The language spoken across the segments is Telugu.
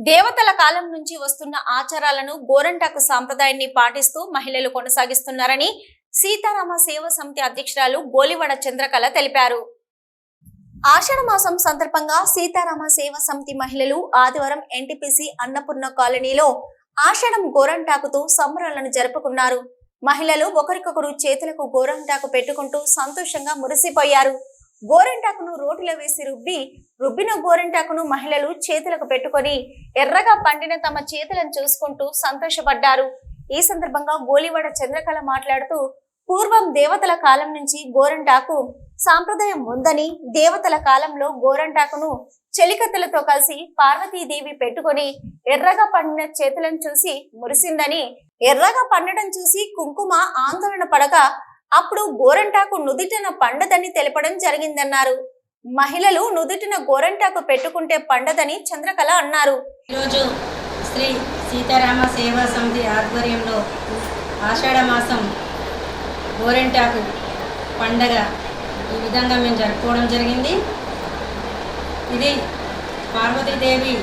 దేవతల కాలం నుంచి వస్తున్న ఆచారాలను గోరంటాకు సాంప్రదాయాన్ని పాటిస్తూ మహిళలు కొనసాగిస్తున్నారని సీతారామ సేవా సమితి అధ్యక్షురాలు గోలివాడ చంద్రకళ తెలిపారు. ఆషాఢ మాసం సందర్భంగా సీతారామ సేవా సమితి మహిళలు ఆదివారం ఎన్టీపీసీ అన్నపూర్ణ కాలనీలో ఆషాఢం గోరంటాకుతో సంబరాలను జరుపుకున్నారు. మహిళలు ఒకరికొకరు చేతులకు గోరంటాకు పెట్టుకుంటూ సంతోషంగా మురిసిపోయారు. గోరంటాకును రోటిలో వేసి రుబ్బిన గోరంటాకును మహిళలు చేతులకు పెట్టుకొని ఎర్రగా పండిన తమ చేతులను చూసుకుంటూ సంతోషపడ్డారు. ఈ సందర్భంగా గోలివాడ చంద్రకళ మాట్లాడుతూ, పూర్వం దేవతల కాలం నుంచి గోరంటాకు సాంప్రదాయం ఉందని, దేవతల కాలంలో గోరంటాకును చెలికత్తెలతో కలిసి పార్వతీదేవి పెట్టుకొని ఎర్రగా పండిన చేతులను చూసి మురిసిందని, ఎర్రగా పండడం చూసి కుంకుమ ఆందోళన పడగా అప్పుడు గోరంటాకు నుదిటిన పండదని తెలపడం జరిగిందన్నారు. మహిళలు నుదిటిన గోరంటాకు పెట్టుకుంటే పండదని చంద్రకళ అన్నారు. ఈరోజు శ్రీ సీతారామ సేవా సమితి ఆధ్వర్యంలో ఆషాఢ మాసం గోరంటాకు పండగ ఈ విధంగా మేము జరుపుకోవడం జరిగింది. ఇది పార్వతీదేవి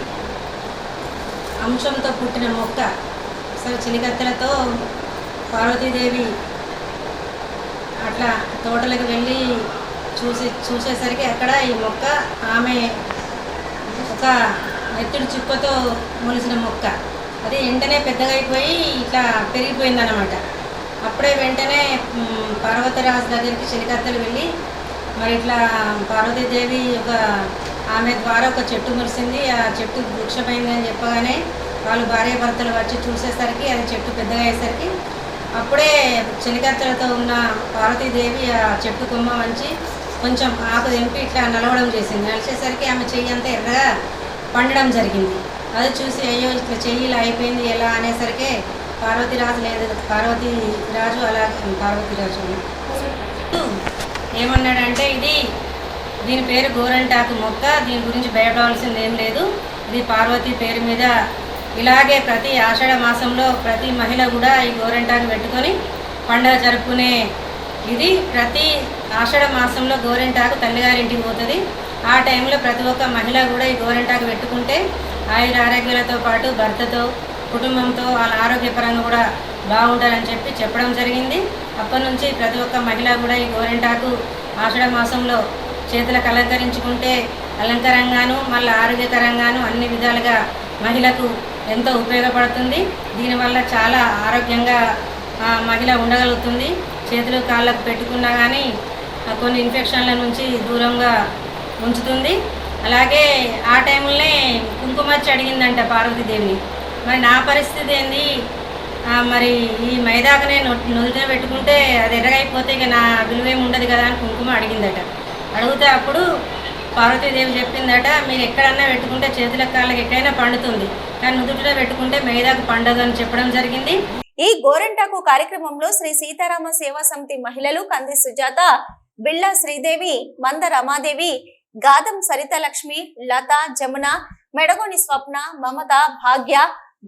అంశంతో పుట్టిన మొక్క. అసలు చిలికత్తెలతో పార్వతీదేవి అట్లా తోటలకు వెళ్ళి చూసేసరికి అక్కడ ఈ మొక్క ఆమె ఒక ఎత్తుడి చిప్పతో మొలిసిన మొక్క. అది వెంటనే పెద్దగా అయిపోయి ఇట్లా పెరిగిపోయిందన్నమాట. అప్పుడే వెంటనే పార్వతీరాజు దగ్గరికి చిలికత్తెలు వెళ్ళి మరి ఇట్లా పార్వతీదేవి ఆమె ద్వారా ఒక చెట్టు మురిసింది, ఆ చెట్టు వృక్షమైంది అని చెప్పగానే వాళ్ళు భార్యాభర్తలు వచ్చి చూసేసరికి అది చెట్టు పెద్దగా అయ్యేసరికి అప్పుడే చెలికత్తెలతో ఉన్న పార్వతీదేవి ఆ చెట్టు కొమ్మ వంచి కొంచెం ఆకు తెంపి ఇట్లా నలవడం చేసింది. నలిచేసరికి ఆమె చెయ్యి అంతా ఎర్రగా పండడం జరిగింది. అది చూసి అయ్యో ఇట్లా చెయ్యి ఇలా అయిపోయింది ఎలా అనేసరికి పార్వతీరాజు ఏమన్నాడంటే, దీని పేరు గోరంటాకు మొక్క, దీని గురించి భయపడవలసింది ఏం లేదు. ఇది పార్వతీ పేరు మీద ఇలాగే ప్రతి ఆషాఢ మాసంలో ప్రతి మహిళ కూడా ఈ గోరంటాకు పెట్టుకొని పండుగ జరుపుకునే ఇది. ప్రతి ఆషాఢ మాసంలో గోరంటాకు తల్లిగారింటికి పోతుంది. ఆ టైంలో ప్రతి ఒక్క మహిళ కూడా ఈ గోరంటాకు పెట్టుకుంటే ఆయుర ఆరోగ్యాలతో పాటు భర్తతో కుటుంబంతో వాళ్ళ ఆరోగ్యపరంగా కూడా బాగుంటారని చెప్పడం జరిగింది. అప్పటి నుంచి ప్రతి ఒక్క మహిళ కూడా ఈ గోరంటాకు ఆషాఢ మాసంలో చేతులకు అలంకరించుకుంటే అలంకారంగాను మళ్ళీ ఆరోగ్యకరంగాను అన్ని విధాలుగా మహిళకు ఎంతో ఉపయోగపడుతుంది. దీనివల్ల చాలా ఆరోగ్యంగా మహిళ ఉండగలుగుతుంది. చేతులు కాళ్ళకు పెట్టుకున్నా కానీ కొన్ని ఇన్ఫెక్షన్ల నుంచి దూరంగా ఉంచుతుంది. అలాగే ఆ టైంలోనే కుంకుమచ్చి అడిగిందంట పార్వతీదేవిని. మరి నా పరిస్థితి ఏంది, మరి ఈ మైదాకనే నుదుటిన పెట్టుకుంటే అది ఎర్రగైపోతే ఇక నా విలువేమి ఉండదు కదా అని కుంకుమ అడిగిందట. అడిగితే అప్పుడు పార్వతీదేవి చెప్పిందట, మీరు ఎక్కడన్నా పెట్టుకుంటే చేతుల కాళ్ళకి ఎక్కడైనా పండుతుంది, కానీ నుదుటిలో పెట్టుకుంటే మైదాకు పండదు అని చెప్పడం జరిగింది. ఈ గోరంటాకు కార్యక్రమంలో శ్రీ సీతారామ సేవా సమితి మహిళలు కంది సుజాత, బిళ్ళ శ్రీదేవి, మంద రమాదేవి, గాదం సరిత లక్ష్మి, లత, జమున, మెడగోని స్వప్న, మమత, భాగ్య,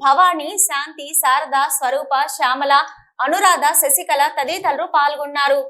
భవాని, శాంతి, శారద, స్వరూప, శ్యామల, అనురాధ, శశికళ తదితరులు పాల్గొన్నారు.